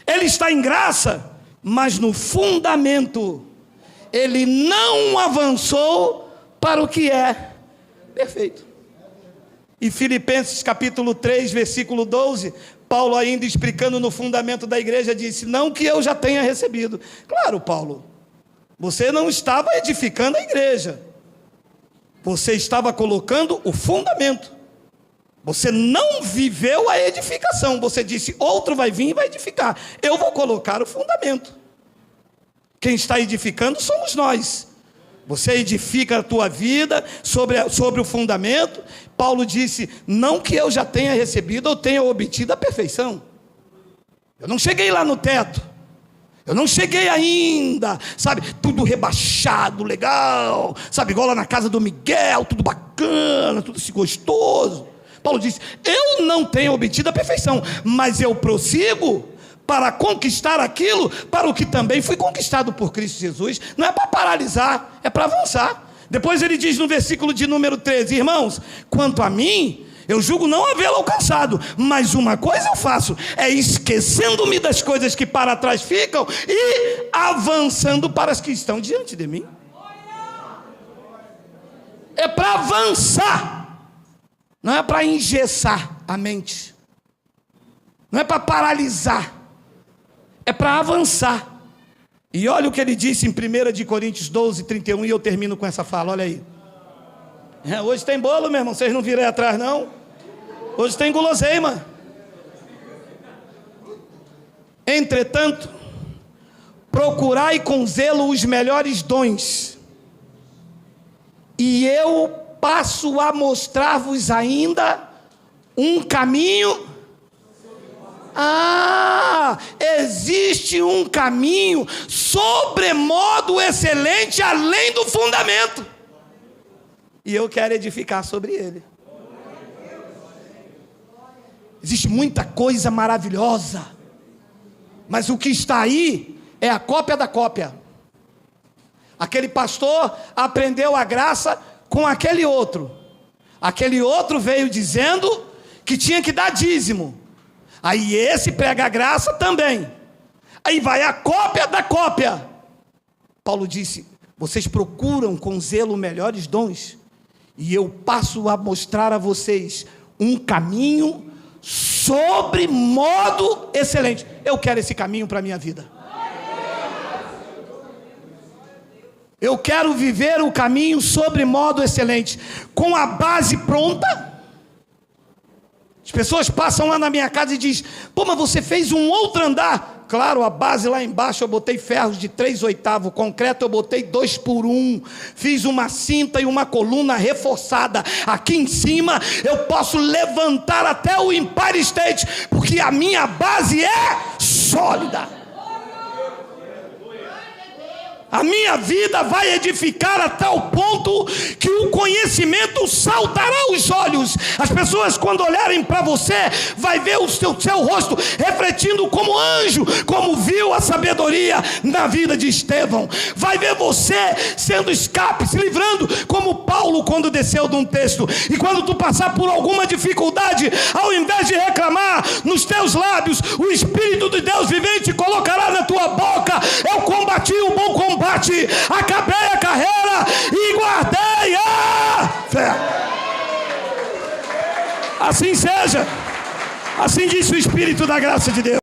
Ele está em graça, mas no fundamento ele não avançou para o que é perfeito. E Filipenses capítulo 3, versículo 12, Paulo, ainda explicando no fundamento da igreja, disse: não que eu já tenha recebido. Claro, Paulo, você não estava edificando a igreja, você estava colocando o fundamento. Você não viveu a edificação. Você disse: outro vai vir e vai edificar. Eu vou colocar o fundamento. Quem está edificando somos nós. Você edifica a tua vida sobre o fundamento. Paulo disse: não que eu já tenha recebido ou tenha obtido a perfeição. Eu não cheguei lá no teto. Eu não cheguei ainda, sabe, tudo rebaixado, legal, sabe, igual lá na casa do Miguel, tudo bacana, tudo assim gostoso. Paulo disse: eu não tenho obtido a perfeição, mas eu prossigo para conquistar aquilo para o que também fui conquistado por Cristo Jesus. Não é para paralisar, é para avançar. Depois ele diz no versículo de número 13: irmãos, quanto a mim, eu julgo não havê-lo alcançado, mas uma coisa eu faço, é esquecendo-me das coisas que para trás ficam e avançando para as que estão diante de mim. É para avançar. Não é para engessar a mente, não é para paralisar, é para avançar. E olha o que ele disse em 1 Coríntios 12, 31, e eu termino com essa fala, olha aí. Hoje tem bolo, meu irmão, vocês não virem atrás não? Hoje tem guloseima. Entretanto, procurai com zelo os melhores dons, e eu passo a mostrar-vos ainda um caminho. Existe um caminho sobremodo excelente além do fundamento, e eu quero edificar sobre ele. Existe muita coisa maravilhosa, mas o que está aí é a cópia da cópia. Aquele pastor aprendeu a graça com aquele outro. Aquele outro veio dizendo que tinha que dar dízimo. Aí esse prega a graça também. Aí vai a cópia da cópia. Paulo disse: vocês procuram com zelo melhores dons, e eu passo a mostrar a vocês um caminho sobre modo excelente. Eu quero esse caminho para a minha vida. Eu quero viver o caminho sobre modo excelente, com a base pronta. As pessoas passam lá na minha casa e dizem: pô, mas você fez um outro andar. Claro, a base lá embaixo eu botei ferros de 3/8, concreto eu botei 2x1, fiz uma cinta e uma coluna reforçada. Aqui em cima eu posso levantar até o Empire State, porque a minha base é sólida. A minha vida vai edificar a tal ponto que o conhecimento saltará aos olhos. As pessoas, quando olharem para você, vai ver o seu rosto refletindo como anjo, como viu a sabedoria na vida de Estevão. Vai ver você sendo escape, se livrando, como Paulo quando desceu de um texto. E quando tu passar por alguma dificuldade, ao invés de reclamar, nos teus lábios o Espírito de Deus vivente colocará na tua boca: eu combati o bom combate, acabei a carreira e guardei a fé. Assim seja. Assim diz o Espírito da graça de Deus.